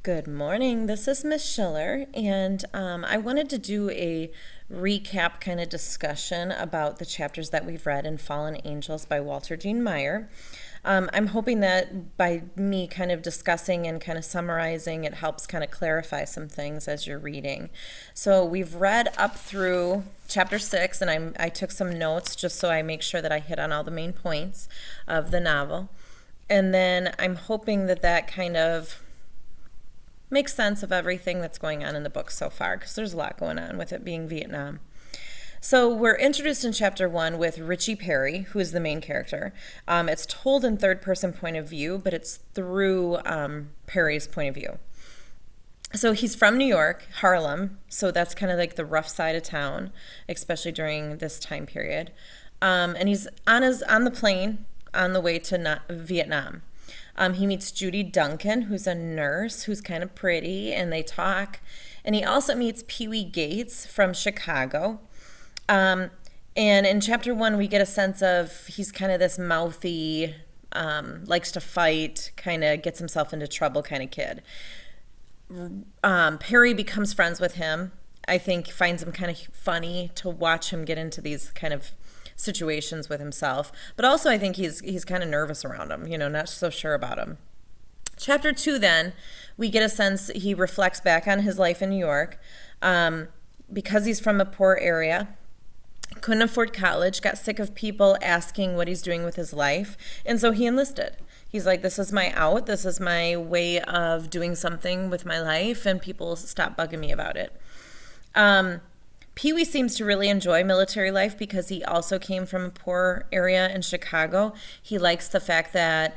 Good morning. This is Miss Schiller, and I wanted to do a recap kind of discussion about the chapters that we've read in Fallen Angels by Walter Jean Meyer. I'm hoping that by me kind of discussing and kind of summarizing, it helps kind of clarify some things as you're reading. So we've read up through chapter 6, and I took some notes just so I make sure that I hit on all the main points of the novel. And then I'm hoping that that kind of makes sense of everything that's going on in the book so far, because there's a lot going on with it being Vietnam. So we're introduced in chapter 1 with Richie Perry, who is the main character. It's told in third-person point of view, but it's through Perry's point of view. So he's from New York, Harlem, so that's kind of like the rough side of town, especially during this time period. And he's on the plane on the way to Vietnam. He meets Judy Duncan, who's a nurse, who's kind of pretty, and they talk. And he also meets Pee Wee Gates from Chicago. And in chapter 1, we get a sense of he's kind of this mouthy, likes to fight, kind of gets himself into trouble kind of kid. Perry becomes friends with him. I think finds him kind of funny to watch him get into these kind of situations with himself, but also I think he's kind of nervous around him, not so sure about him. Chapter 2, then, we get a sense he reflects back on his life in New York. Because he's from a poor area, couldn't afford college, got sick of people asking what he's doing with his life, and so he enlisted. He's like, this is my out, this is my way of doing something with my life, and people stop bugging me about it. Pee-wee seems to really enjoy military life because he also came from a poor area in Chicago. He likes the fact that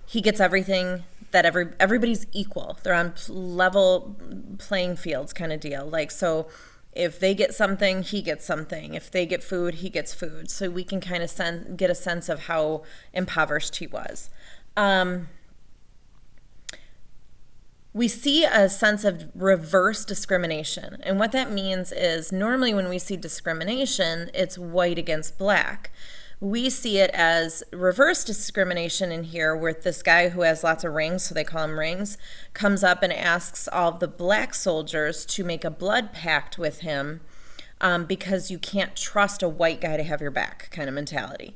he gets everything, that everybody's equal. They're on level playing fields kind of deal. Like, so if they get something, he gets something. If they get food, he gets food. So we can kind of get a sense of how impoverished he was. We see a sense of reverse discrimination. And what that means is normally when we see discrimination, it's white against black. We see it as reverse discrimination in here, where this guy who has lots of rings, so they call him rings, comes up and asks all of the black soldiers to make a blood pact with him because you can't trust a white guy to have your back kind of mentality.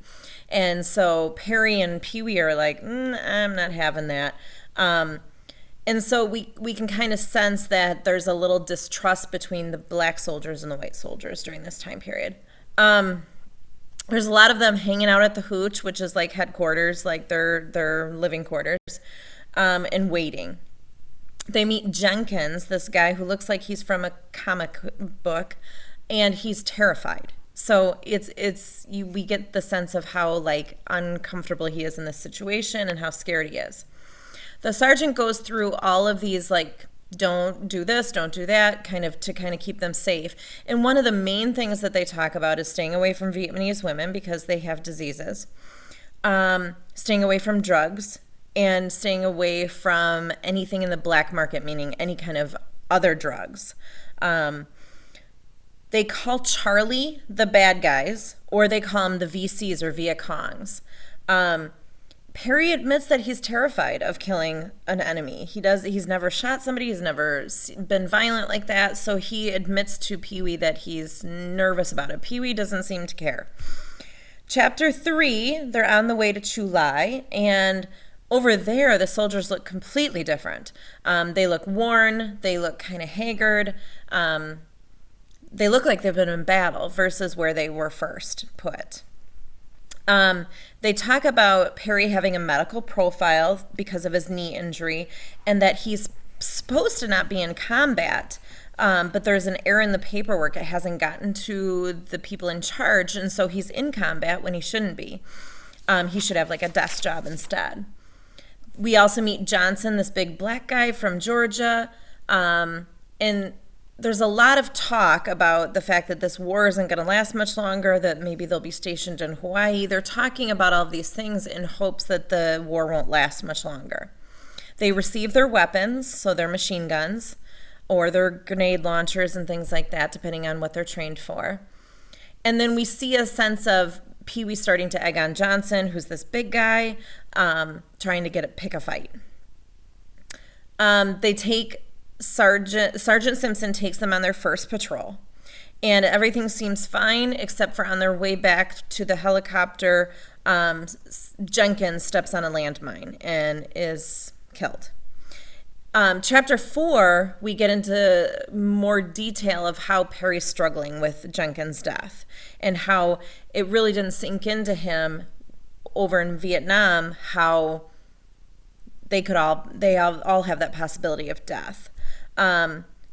And so Perry and Pee-wee are like, I'm not having that. And so we can kind of sense that there's a little distrust between the black soldiers and the white soldiers during this time period. There's a lot of them hanging out at the hooch, which is like headquarters, like their living quarters, and waiting. They meet Jenkins, this guy who looks like he's from a comic book, and he's terrified. So we get the sense of how like uncomfortable he is in this situation and how scared he is. The sergeant goes through all of these, like, don't do this, don't do that, to keep them safe. And one of the main things that they talk about is staying away from Vietnamese women because they have diseases, staying away from drugs, and staying away from anything in the black market, meaning any kind of other drugs. They call Charlie the bad guys, or they call them the VCs or Viet Congs. Perry admits that he's terrified of killing an enemy. He's never shot somebody. He's never been violent like that. So he admits to Pee-wee that he's nervous about it. Pee-wee doesn't seem to care. Chapter 3, they're on the way to Chu Lai, and over there, the soldiers look completely different. They look worn. They look kind of haggard. They look like they've been in battle versus where they were first put. They talk about Perry having a medical profile because of his knee injury, and that he's supposed to not be in combat, but there's an error in the paperwork. It hasn't gotten to the people in charge, and so he's in combat when he shouldn't be. He should have like a desk job instead. We also meet Johnson, this big black guy from Georgia, and there's a lot of talk about the fact that this war isn't going to last much longer, that maybe they'll be stationed in Hawaii. They're talking about all of these things in hopes that the war won't last much longer. They receive their weapons, so their machine guns, or their grenade launchers and things like that, depending on what they're trained for. And then we see a sense of Pee-wee starting to egg on Johnson, who's this big guy, trying to pick a fight. They take Sergeant Simpson takes them on their first patrol, and everything seems fine except for on their way back to the helicopter, Jenkins steps on a landmine and is killed. Chapter 4, we get into more detail of how Perry's struggling with Jenkins' death and how it really didn't sink into him over in Vietnam how they all have that possibility of death.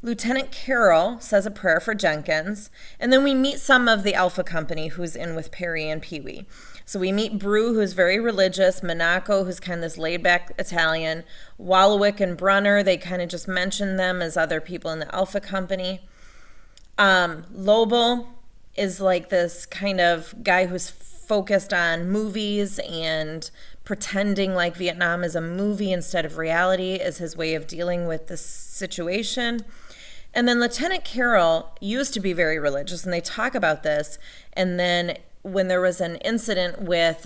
Lieutenant Carroll says a prayer for Jenkins, and then we meet some of the Alpha Company who's in with Perry and Pee Wee. So we meet Brew, who's very religious, Monaco, who's kind of this laid-back Italian, Wallowick and Brunner, they kind of just mention them as other people in the Alpha Company. Lobel is like this kind of guy who's focused on movies and pretending like Vietnam is a movie instead of reality is his way of dealing with this situation. And then Lieutenant Carroll used to be very religious, and they talk about this, and then when there was an incident with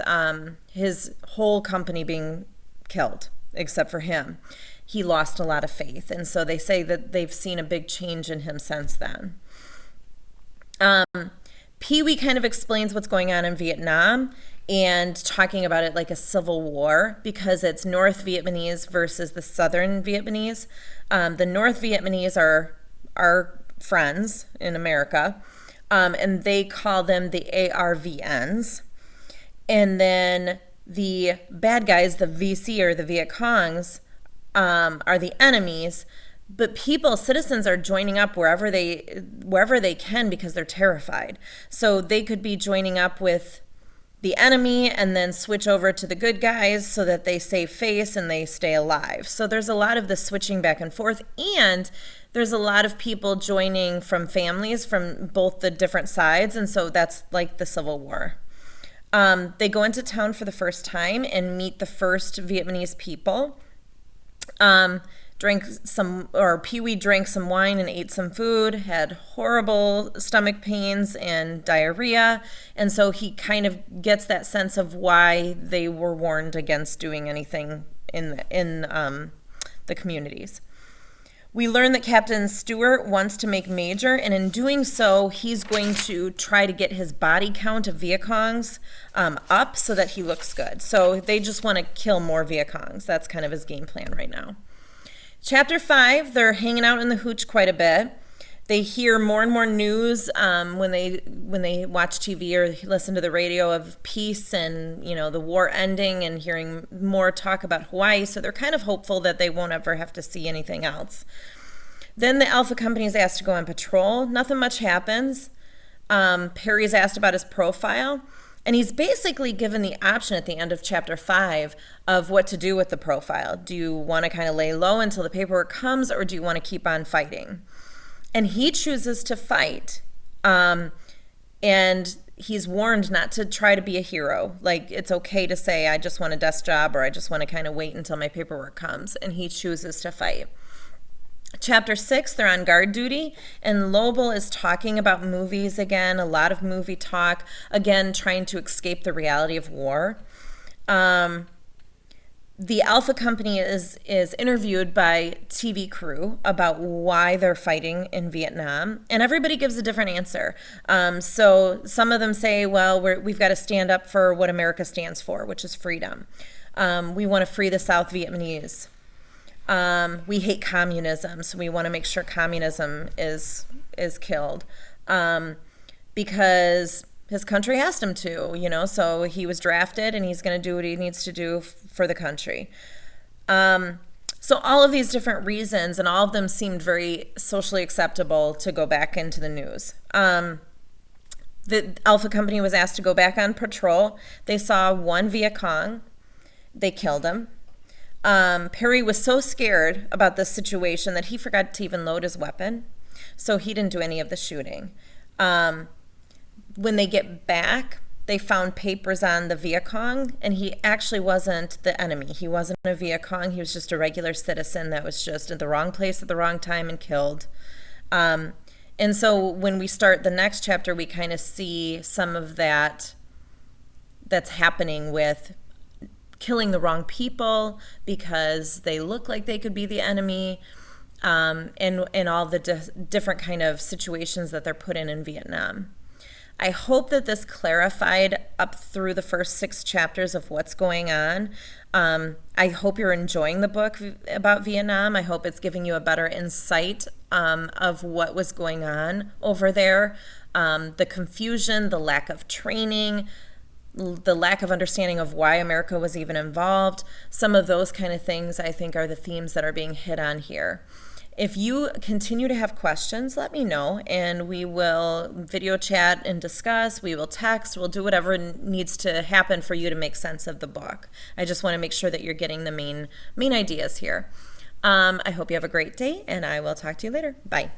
his whole company being killed, except for him, he lost a lot of faith. And so they say that they've seen a big change in him since then. Pee Wee kind of explains what's going on in Vietnam and talking about it like a civil war because it's North Vietnamese versus the Southern Vietnamese. The North Vietnamese are our friends in America, and they call them the ARVNs. And then the bad guys, the VC or the Viet Congs, are the enemies. But citizens are joining up wherever they can because they're terrified. So they could be joining up with the enemy and then switch over to the good guys so that they save face and they stay alive. So there's a lot of the switching back and forth, and there's a lot of people joining from families from both the different sides, and so that's like the Civil War. They go into town for the first time and meet the first Vietnamese people. Pee Wee drank some wine and ate some food, had horrible stomach pains and diarrhea, and so he kind of gets that sense of why they were warned against doing anything in the communities. We learn that Captain Stewart wants to make major, and in doing so, he's going to try to get his body count of Viet Congs up so that he looks good. So they just want to kill more Viet Congs. That's kind of his game plan right now. Chapter 5, they're hanging out in the hooch quite a bit. They hear more and more news when they watch TV or listen to the radio of peace and, the war ending and hearing more talk about Hawaii. So they're kind of hopeful that they won't ever have to see anything else. Then the Alpha Company is asked to go on patrol. Nothing much happens. Perry's asked about his profile. And he's basically given the option at the end of chapter 5 of what to do with the profile. Do you want to kind of lay low until the paperwork comes, or do you want to keep on fighting? And he chooses to fight. And he's warned not to try to be a hero. Like, it's okay to say, I just want a desk job, or I just want to kind of wait until my paperwork comes. And he chooses to fight. Chapter 6, they're on guard duty, and Lobel is talking about movies again, a lot of movie talk, again, trying to escape the reality of war. The Alpha Company is interviewed by TV crew about why they're fighting in Vietnam, and everybody gives a different answer. So some of them say, well, we've got to stand up for what America stands for, which is freedom. We want to free the South Vietnamese. We hate communism, so we want to make sure communism is killed because his country asked him to, so he was drafted and he's going to do what he needs to do for the country. So all of these different reasons, and all of them seemed very socially acceptable to go back into the news. The Alpha Company was asked to go back on patrol. They saw one Viet Cong. They killed him. Perry was so scared about this situation that he forgot to even load his weapon, so he didn't do any of the shooting. When they get back, they found papers on the Viet Cong, and he actually wasn't the enemy. He wasn't a Viet Cong. He was just a regular citizen that was just at the wrong place at the wrong time and killed. And so when we start the next chapter, we kind of see some of that's happening with killing the wrong people because they look like they could be the enemy, and all the different kind of situations that they're put in Vietnam. I hope that this clarified up through the first 6 chapters of what's going on. I hope you're enjoying the book about Vietnam. I hope it's giving you a better insight of what was going on over there, the confusion, the lack of training, the lack of understanding of why America was even involved. Some of those kind of things, I think, are the themes that are being hit on here. If you continue to have questions, let me know, and we will video chat and discuss. We will text. We'll do whatever needs to happen for you to make sense of the book. I just want to make sure that you're getting the main ideas here. I hope you have a great day, and I will talk to you later. Bye.